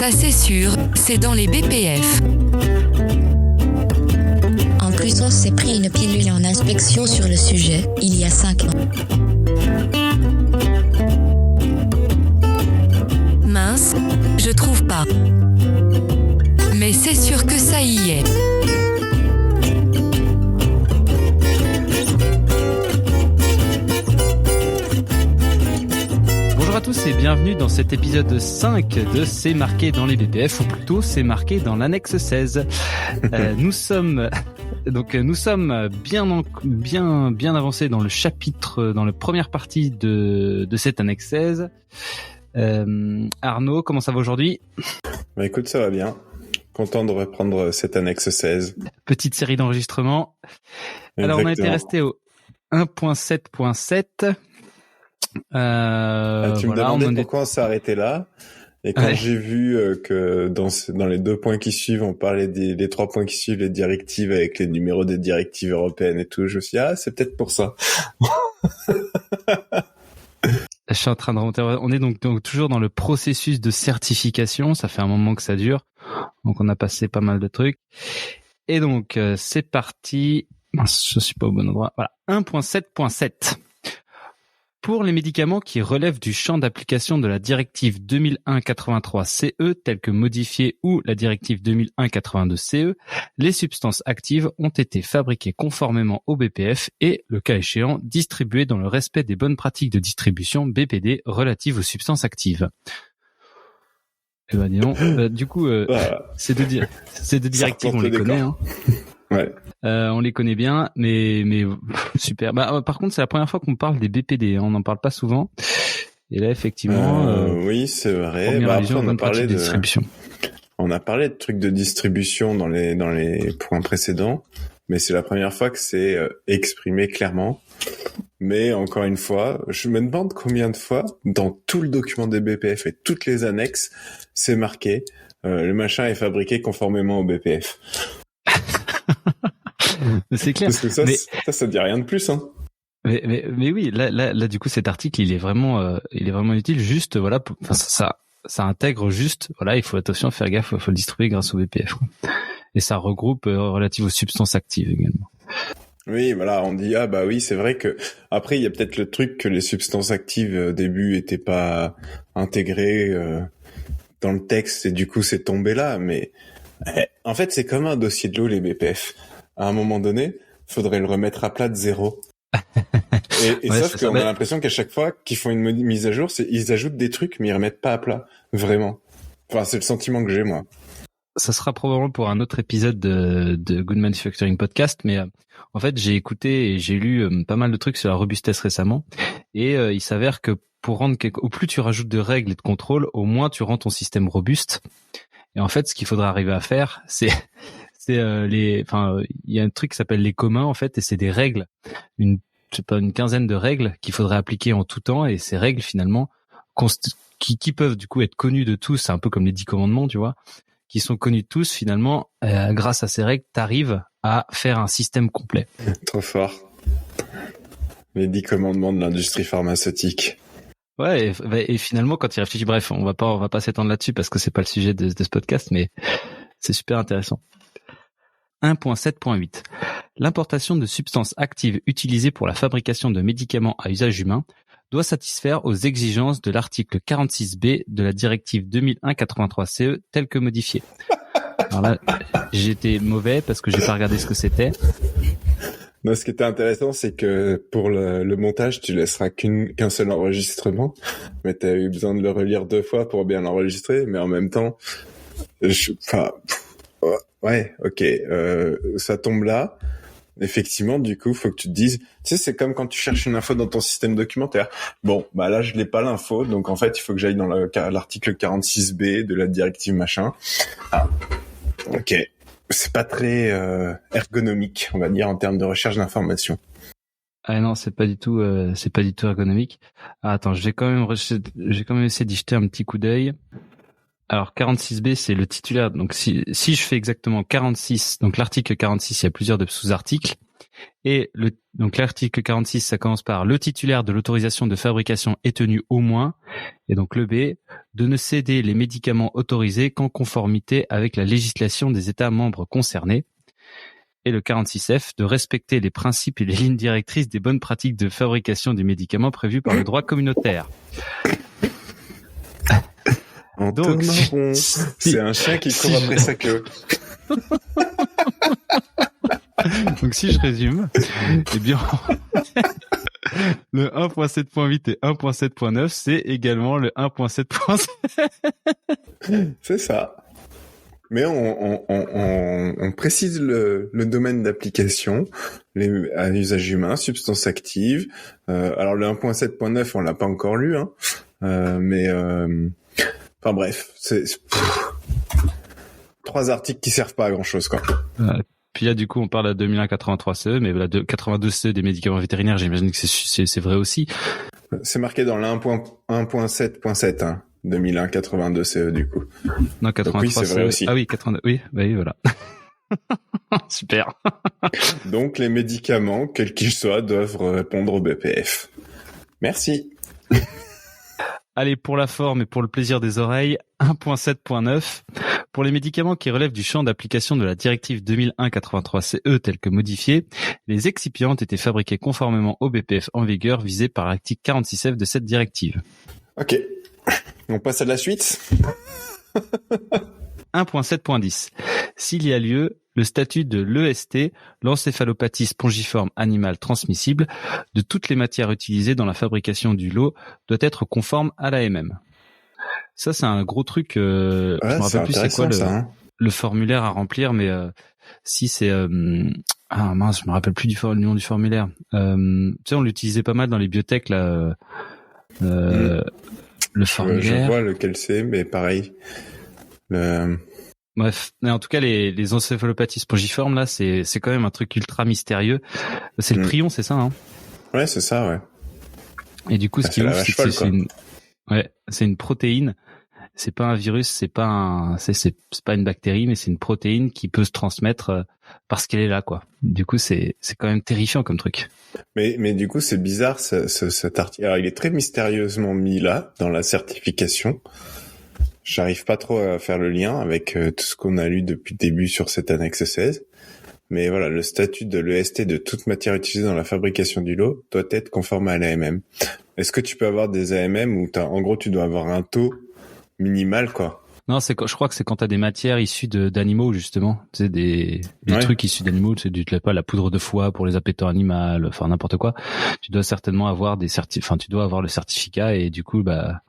Ça c'est sûr, c'est dans les BPF. En plus, on s'est pris une pilule en inspection sur le sujet, il y a 5 ans. Mince, je trouve pas. Mais c'est sûr que ça y est. Bonjour à tous et bienvenue dans cet épisode 5 de C'est marqué dans les BPF, ou plutôt C'est marqué dans l'annexe 16. Nous sommes bien avancés dans le chapitre, dans la première partie de cette annexe 16. Arnaud, comment ça va aujourd'hui ? Bah écoute, ça va bien. Content de reprendre cette annexe 16. Petite série d'enregistrements. Alors on a été resté au 1.7.7. Tu me demandais pourquoi on s'est arrêté là. Et quand j'ai vu que dans les 2 points qui suivent, on parlait les 3 points qui suivent, les directives avec les numéros des directives européennes et tout, je me suis dit, c'est peut-être pour ça. Je suis en train de remonter. On est donc toujours dans le processus de certification. Ça fait un moment que ça dure. Donc on a passé pas mal de trucs. Et donc c'est parti. Mince, je suis pas au bon endroit. Voilà, 1.7.7. Pour les médicaments qui relèvent du champ d'application de la directive 2001/83/CE telle que modifiée ou la directive 2001/82/CE, les substances actives ont été fabriquées conformément au BPF et, le cas échéant, distribuées dans le respect des bonnes pratiques de distribution BPD relatives aux substances actives. Eh ben dis donc, du coup, ces deux directives, on les connaît, hein. Ouais. On les connaît bien, mais super. Par contre, c'est la première fois qu'on parle des BPD. On n'en parle pas souvent. Et là, effectivement, oui, c'est vrai. Après, on a parlé de distribution. On a parlé de trucs de distribution dans les points précédents, mais c'est la première fois que c'est exprimé clairement. Mais encore une fois, je me demande combien de fois dans tout le document des BPF et toutes les annexes, c'est marqué le machin est fabriqué conformément au BPF. C'est clair. Parce que ça dit rien de plus, hein. Mais oui, là, du coup, cet article, il est vraiment utile. Juste, voilà, ça intègre juste, voilà, il faut attention, faire gaffe, il faut le distribuer grâce au BPF, quoi. Et ça regroupe relative aux substances actives également. Oui, voilà, on dit oui, c'est vrai que après il y a peut-être le truc que les substances actives au début étaient pas intégrées dans le texte et du coup c'est tombé là, mais en fait c'est comme un dossier de l'eau les BPF. À un moment donné, faudrait le remettre à plat de zéro. Et ouais, sauf qu'on a l'impression qu'à chaque fois qu'ils font une mise à jour, ils ajoutent des trucs mais ils remettent pas à plat, vraiment. Enfin, c'est le sentiment que j'ai moi. Ça sera probablement pour un autre épisode de Good Manufacturing Podcast, mais en fait j'ai écouté et j'ai lu pas mal de trucs sur la robustesse récemment, et il s'avère que pour rendre au plus tu rajoutes de règles et de contrôles, au moins tu rends ton système robuste. Et en fait, ce qu'il faudra arriver à faire, il y a un truc qui s'appelle les communs en fait, et c'est des règles, une quinzaine de règles qu'il faudrait appliquer en tout temps, et ces règles finalement qui peuvent du coup être connues de tous, c'est un peu comme les 10 commandements, tu vois, qui sont connus de tous, finalement, grâce à ces règles, t'arrives à faire un système complet. Trop fort. Les 10 commandements de l'industrie pharmaceutique. Ouais, et finalement, quand il réfléchit, bref, on va pas s'étendre là-dessus parce que c'est pas le sujet de ce podcast, mais c'est super intéressant. 1.7.8. L'importation de substances actives utilisées pour la fabrication de médicaments à usage humain doit satisfaire aux exigences de l'article 46B de la directive 2001/83/CE telle que modifiée. Alors là, j'étais mauvais parce que j'ai pas regardé ce que c'était. Non, ce qui était intéressant, c'est que pour le montage, tu laisseras qu'un seul enregistrement, mais t'as eu besoin de le relire 2 fois pour bien l'enregistrer, mais en même temps, ouais, ok, ça tombe là. Effectivement, du coup, faut que tu te dises, tu sais, c'est comme quand tu cherches une info dans ton système documentaire. Bon, là, je l'ai pas l'info, donc en fait, il faut que j'aille dans l'article 46B de la directive machin. Ok. C'est pas très ergonomique, on va dire, en termes de recherche d'informations. Ah non, c'est pas du tout ergonomique. Attends, j'ai quand même essayé d'y jeter un petit coup d'œil. Alors 46B, c'est le titulaire. Donc si je fais exactement 46, donc l'article 46, il y a plusieurs sous-articles. Et donc l'article 46, ça commence par le titulaire de l'autorisation de fabrication est tenu au moins, et donc le B, de ne céder les médicaments autorisés qu'en conformité avec la législation des États membres concernés. Et le 46F, de respecter les principes et les lignes directrices des bonnes pratiques de fabrication des médicaments prévus par le droit communautaire. En Donc, tournant rond, c'est un chien qui court après sa queue. Donc si je résume, eh bien, le 1.7.8 et 1.7.9, c'est également le 1.7.7. C'est ça. Mais on précise le domaine d'application, à usage humain, substances actives. Alors le 1.7.9, on l'a pas encore lu, hein. Enfin bref, c'est 3 articles qui servent pas à grand chose, quoi. Puis là, du coup, on parle à 2001-83 CE, mais la 82 CE des médicaments vétérinaires, j'imagine que c'est vrai aussi. C'est marqué dans le 1.7.7, hein. 2001-82 CE, du coup. Non, 83 oui, c'est CE. vrai aussi. Ah oui, 82. Oui, bah oui, voilà. Super. Donc, les médicaments, quels qu'ils soient, doivent répondre au BPF. Merci. Allez, pour la forme et pour le plaisir des oreilles, 1.7.9. Pour les médicaments qui relèvent du champ d'application de la directive 2001-83/CE telle que modifiée, les excipients étaient fabriqués conformément au BPF en vigueur visé par l'article 46F de cette directive. Ok. On passe à la suite. 1.7.10. S'il y a lieu, le statut de l'EST, l'encéphalopathie spongiforme animale transmissible, de toutes les matières utilisées dans la fabrication du lot doit être conforme à l'AMM. Ça, c'est un gros truc. Je me rappelle plus c'est quoi le formulaire à remplir, mais si c'est ah mince, je me rappelle plus du nom du formulaire. Tu sais, on l'utilisait pas mal dans les biotech là. Le formulaire. Je vois lequel c'est, mais pareil. Bref, mais en tout cas, les encéphalopathies spongiformes là, c'est quand même un truc ultra mystérieux. C'est le prion, c'est ça, hein? Ouais, c'est ça, ouais. Et du coup, ce qui est ouf, c'est que c'est une protéine. C'est pas un virus, c'est pas une bactérie, mais c'est une protéine qui peut se transmettre parce qu'elle est là, quoi. Du coup, c'est quand même terrifiant comme truc. Mais du coup, c'est bizarre, cet article. Alors, il est très mystérieusement mis là, dans la certification. J'arrive pas trop à faire le lien avec tout ce qu'on a lu depuis le début sur cette annexe 16. Mais voilà, le statut de l'EST de toute matière utilisée dans la fabrication du lot doit être conforme à l'AMM. Est-ce que tu peux avoir des AMM où en gros, tu dois avoir un taux minimal, quoi? Non, je crois que c'est quand t'as des matières issues d'animaux, justement. C'est des trucs issus d'animaux, c'est la poudre de foie pour les appétents animaux, enfin, n'importe quoi. Tu dois certainement avoir tu dois avoir le certificat et du coup, bah,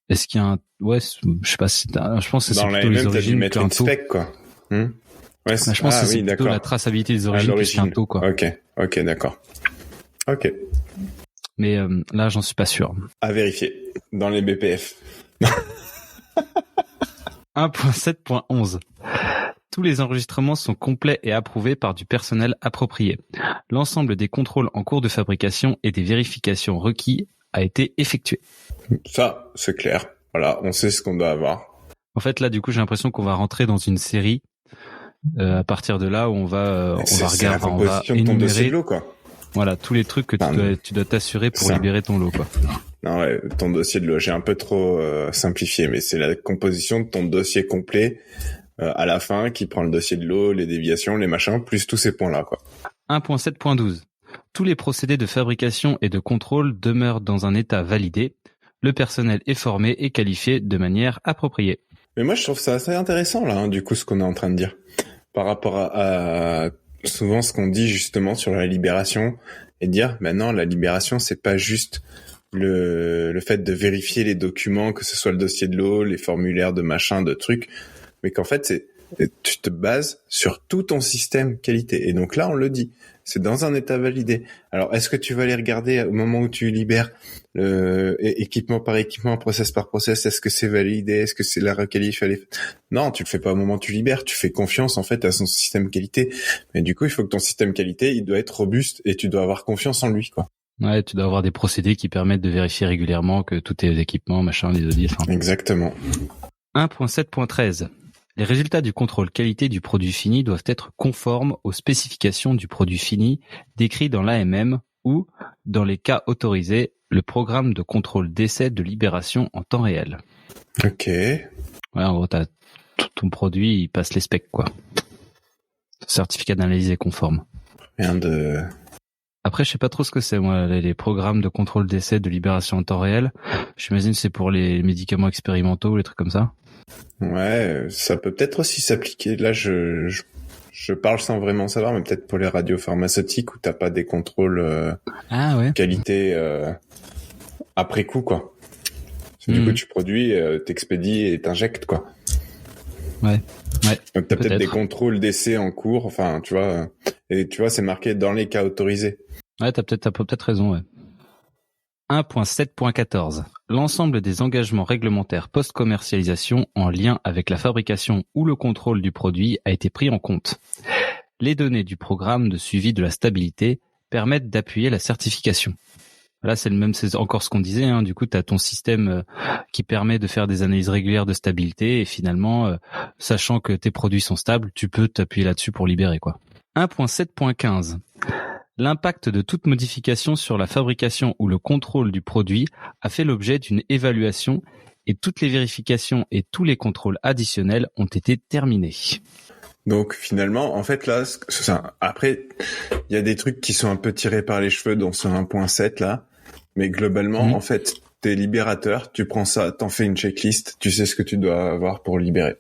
est-ce qu'il y a un, je sais pas si je pense que c'est plutôt les origines qu'un taux. Spec, quoi. Ouais, je pense que c'est plutôt la traçabilité des origines plus qu'un taux, quoi. Ok, d'accord. Ok. Mais là, j'en suis pas sûr. À vérifier dans les BPF. 1.7.11. Tous les enregistrements sont complets et approuvés par du personnel approprié. L'ensemble des contrôles en cours de fabrication et des vérifications requis a été effectué. Ça, c'est clair. Voilà, on sait ce qu'on doit avoir. En fait, là, du coup, j'ai l'impression qu'on va rentrer dans une série. À partir de là, où on va regarder, on va énumérer, lot, quoi. Voilà, tous les trucs que tu dois t'assurer pour libérer ton lot, quoi. Non, ouais, ton dossier de lot, j'ai un peu trop simplifié, mais c'est la composition de ton dossier complet à la fin qui prend le dossier de lot, les déviations, les machins, plus tous ces points-là, quoi. 1.7.12. Tous les procédés de fabrication et de contrôle demeurent dans un état validé. Le personnel est formé et qualifié de manière appropriée. Mais moi, je trouve ça assez intéressant, là, hein, du coup, ce qu'on est en train de dire. Par rapport à souvent ce qu'on dit justement sur la libération et dire, maintenant, la libération, c'est pas juste le fait de vérifier les documents, que ce soit le dossier de l'eau, les formulaires de machin, de trucs, mais qu'en fait, tu te bases sur tout ton système qualité. Et donc là, on le dit, c'est dans un état validé. Alors, est-ce que tu vas aller regarder au moment où tu libères équipement par équipement, process par process, est-ce que c'est validé, est-ce que c'est la requalif? Non, tu le fais pas au moment où tu libères, tu fais confiance en fait à son système qualité. Mais du coup, il faut que ton système qualité, il doit être robuste et tu dois avoir confiance en lui, quoi. Ouais, tu dois avoir des procédés qui permettent de vérifier régulièrement que tous tes équipements, machin, les audits. Enfin. Exactement. 1.7.13. Les résultats du contrôle qualité du produit fini doivent être conformes aux spécifications du produit fini décrits dans l'AMM ou, dans les cas autorisés, le programme de contrôle d'essai de libération en temps réel. Ok. Ouais, en gros, ton produit, il passe les specs, quoi. Certificat d'analyse est conforme. Rien de... Après, je sais pas trop ce que c'est, moi, les programmes de contrôle d'essai de libération en temps réel. J'imagine que c'est pour les médicaments expérimentaux ou les trucs comme ça. Ouais, ça peut peut-être aussi s'appliquer. Là, je parle sans vraiment savoir, mais peut-être pour les radiopharmaceutiques où t'as pas des contrôles qualité après coup, quoi. Du coup, tu produis, t'expédies et t'injectes, quoi. Ouais. Donc t'as peut-être des contrôles d'essai en cours, enfin, tu vois, et tu vois, c'est marqué dans les cas autorisés. Ouais, t'as peut-être raison, ouais. 1.7.14. L'ensemble des engagements réglementaires post-commercialisation en lien avec la fabrication ou le contrôle du produit a été pris en compte. Les données du programme de suivi de la stabilité permettent d'appuyer la certification. Là, c'est encore ce qu'on disait, hein. Du coup, tu as ton système qui permet de faire des analyses régulières de stabilité et finalement, sachant que tes produits sont stables, tu peux t'appuyer là-dessus pour libérer, quoi. 1.7.15. L'impact de toute modification sur la fabrication ou le contrôle du produit a fait l'objet d'une évaluation et toutes les vérifications et tous les contrôles additionnels ont été terminés. Donc finalement, en fait là, après, il y a des trucs qui sont un peu tirés par les cheveux dans ce 1.7 là, mais globalement, en fait, t'es libérateur, tu prends ça, t'en fais une checklist, tu sais ce que tu dois avoir pour libérer.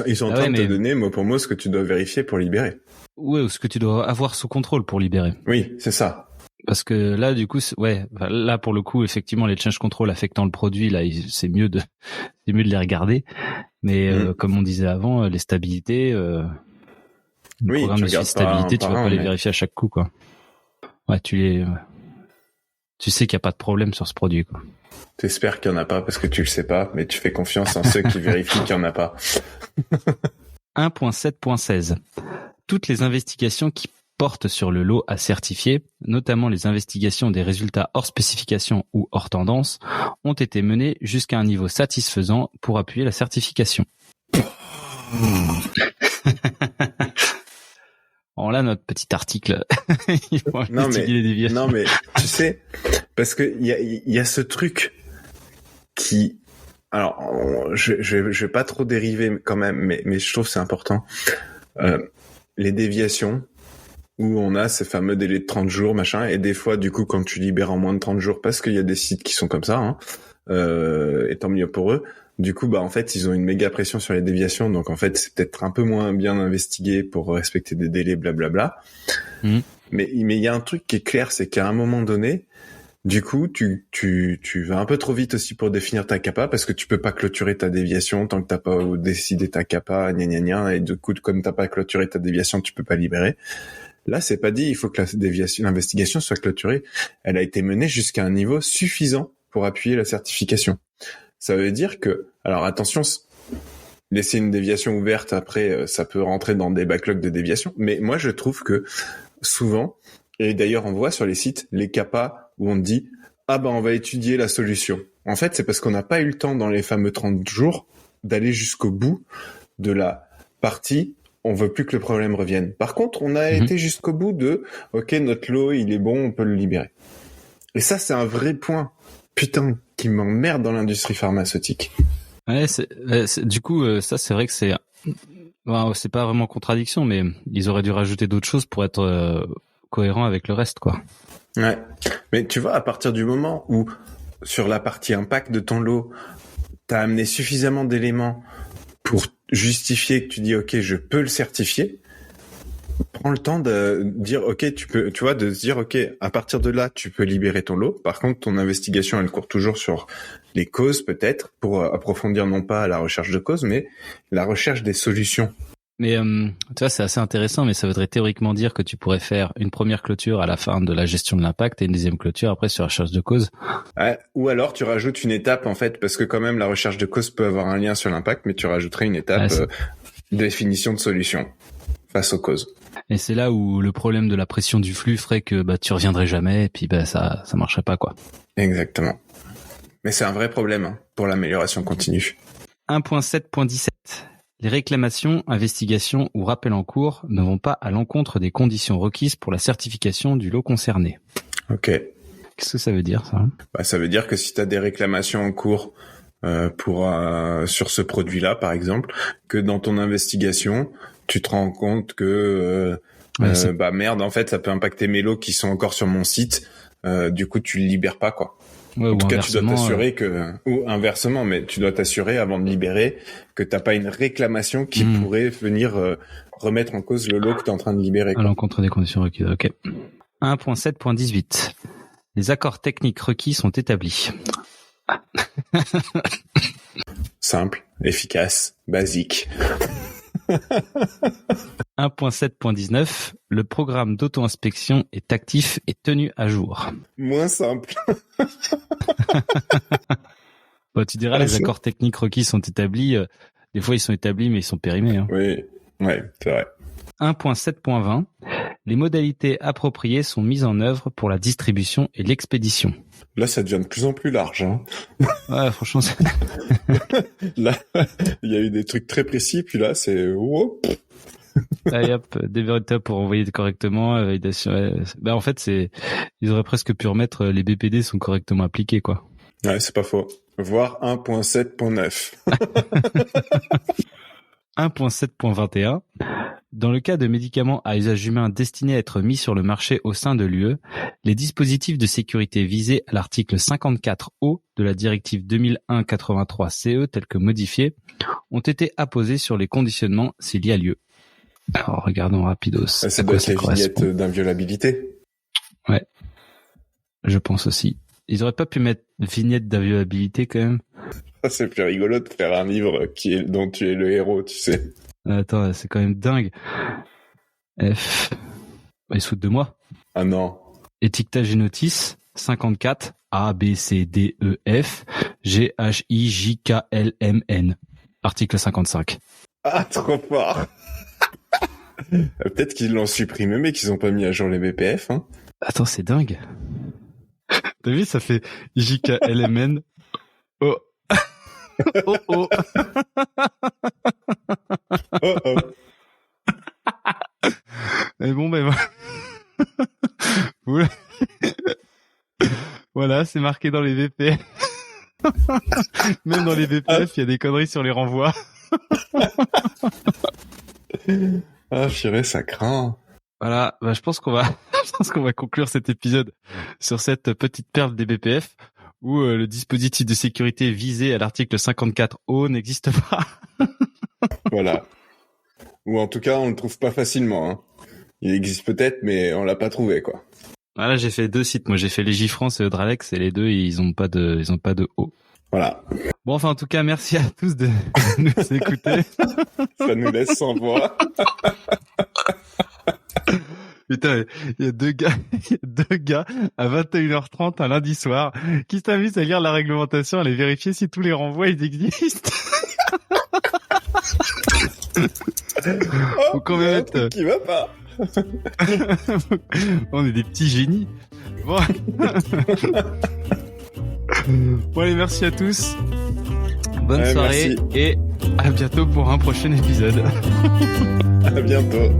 Ils sont en train de te donner mot pour mot ce que tu dois vérifier pour libérer. Ouais, ou ce que tu dois avoir sous contrôle pour libérer. Oui, c'est ça. Parce que là, du coup, là pour le coup, effectivement, les change control affectant le produit, là, c'est mieux de les regarder. Mais comme on disait avant, les stabilités, le programme de stabilité, tu vas pas les vérifier à chaque coup, quoi. Ouais, tu sais qu'il y a pas de problème sur ce produit, quoi. T'espères qu'il y en a pas parce que tu le sais pas, mais tu fais confiance en ceux qui vérifient qu'il y en a pas. 1.7.16. Toutes les investigations qui portent sur le lot à certifier, notamment les investigations des résultats hors spécification ou hors tendance, ont été menées jusqu'à un niveau satisfaisant pour appuyer la certification. Bon, là, notre petit article, il faut investiguer les déviations. Non, mais tu sais, parce que il y a ce truc qui... Alors, je vais pas trop dériver quand même, mais je trouve que c'est important. Les déviations, où on a ces fameux délais de 30 jours, machin, et des fois, du coup, quand tu libères en moins de 30 jours, parce qu'il y a des sites qui sont comme ça, hein, et tant mieux pour eux, du coup, en fait, ils ont une méga pression sur les déviations, donc en fait, c'est peut-être un peu moins bien investigué pour respecter des délais, blablabla. Mais il y a un truc qui est clair, c'est qu'à un moment donné, du coup, tu vas un peu trop vite aussi pour définir ta CAPA, parce que tu peux pas clôturer ta déviation tant que t'as pas décidé ta CAPA, et du coup, comme t'as pas clôturé ta déviation, tu peux pas libérer. Là, c'est pas dit, il faut que l'investigation soit clôturée. Elle a été menée jusqu'à un niveau suffisant pour appuyer la certification. Ça veut dire que, alors attention, laisser une déviation ouverte après, ça peut rentrer dans des backlogs de déviation, mais moi je trouve que souvent, et d'ailleurs on voit sur les sites, les CAPA où on dit « Ah on va étudier la solution ». En fait, c'est parce qu'on n'a pas eu le temps dans les fameux 30 jours d'aller jusqu'au bout de la partie « On veut plus que le problème revienne ». Par contre, on a été jusqu'au bout de « Ok, notre lot, il est bon, on peut le libérer ». Et ça, c'est un vrai point, putain, qui m'emmerde dans l'industrie pharmaceutique. Ouais, du coup, ça, c'est vrai que c'est pas vraiment contradiction, mais ils auraient dû rajouter d'autres choses pour être cohérent avec le reste, quoi. Ouais. Mais tu vois, à partir du moment où, sur la partie impact de ton lot, t'as amené suffisamment d'éléments pour justifier que tu dis, OK, je peux le certifier, prends le temps de dire, OK, de se dire, OK, à partir de là, tu peux libérer ton lot. Par contre, ton investigation, elle court toujours sur les causes, peut-être, pour approfondir non pas la recherche de causes, mais la recherche des solutions. Mais tu vois, c'est assez intéressant, mais ça voudrait théoriquement dire que tu pourrais faire une première clôture à la fin de la gestion de l'impact et une deuxième clôture après sur la recherche de cause. Ouais, ou alors tu rajoutes une étape en fait, parce que quand même la recherche de cause peut avoir un lien sur l'impact, mais tu rajouterais une étape définition de solution face aux causes. Et c'est là où le problème de la pression du flux ferait que tu reviendrais jamais et puis ça marcherait pas, quoi. Exactement. Mais c'est un vrai problème pour l'amélioration continue. 1.7.17. Les réclamations, investigations ou rappels en cours ne vont pas à l'encontre des conditions requises pour la certification du lot concerné. Ok. Qu'est-ce que ça veut dire, ça ? Bah, ça veut dire que si tu as des réclamations en cours sur ce produit-là, par exemple, que dans ton investigation, tu te rends compte que bah merde, en fait, ça peut impacter mes lots qui sont encore sur mon site. Du coup, tu le libères pas, quoi. Ouais, en tout cas, tu dois t'assurer ou inversement, mais tu dois t'assurer avant de libérer que t'as pas une réclamation qui pourrait venir remettre en cause le lot que t'es en train de libérer, quoi. À l'encontre des conditions requises, ok. 1.7.18. Les accords techniques requis sont établis. Simple, efficace, basique. 1.7.19. Le programme d'auto-inspection est actif et tenu à jour. Moins simple. Bon, tu diras, les accords techniques requis sont établis. Des fois, ils sont établis, mais ils sont périmés. Hein. Oui, ouais, c'est vrai. 1.7.20. Les modalités appropriées sont mises en œuvre pour la distribution et l'expédition. Là, ça devient de plus en plus large. Hein. Ouais, franchement, là, il y a eu des trucs très précis, puis là, c'est... Allez hop, des vérités pour envoyer correctement, validation. Bah, en fait, ils auraient presque pu remettre les BPD sont correctement appliqués, quoi. Ouais, c'est pas faux. Voire 1.7.9. 1.7.21. Dans le cas de médicaments à usage humain destinés à être mis sur le marché au sein de l'UE, les dispositifs de sécurité visés à l'article 54O de la directive 2001/83/CE tels que modifiés ont été apposés sur les conditionnements s'il y a lieu. Alors regardons rapidos. Ça doit être la vignette d'inviolabilité. Ouais, je pense aussi. Ils auraient pas pu mettre vignette d'inviolabilité quand même. C'est plus rigolo de faire un livre dont tu es le héros, tu sais. Attends, c'est quand même dingue. F. Ils se foutent de moi. Ah non. Étiquetage et notice 54 A B C D E F G H I J K L M N. Article 55. Ah, trop fort. Peut-être qu'ils l'ont supprimé mais qu'ils ont pas mis à jour les BPF, hein. Attends, c'est dingue. T'as vu, ça fait J K L M N. Oh. Oh oh. Oh oh. Et bon ben voilà. Voilà, c'est marqué dans les VPF. Même dans les VPF, il y a des conneries sur les renvois. Ah, purée, ça craint. Voilà, bah, je pense qu'on va conclure cet épisode sur cette petite perle des BPF où le dispositif de sécurité visé à l'article 54O n'existe pas. Voilà. Ou en tout cas, on le trouve pas facilement, hein. Il existe peut-être, mais on l'a pas trouvé, quoi. Voilà, j'ai fait 2 sites. Moi, j'ai fait Légifrance et Eudralex, et les deux, ils ont pas de O. Voilà. Bon, enfin, en tout cas, merci à tous de nous écouter. Ça nous laisse sans voix. Putain, il y a deux gars à 21h30 un lundi soir qui s'amusent à lire la réglementation, à aller vérifier si tous les renvois ils existent. Faut quand même être... qui va pas. On est des petits génies. Bon. Bon allez, merci à tous. Bonne soirée. Merci. Et à bientôt pour un prochain épisode. À bientôt.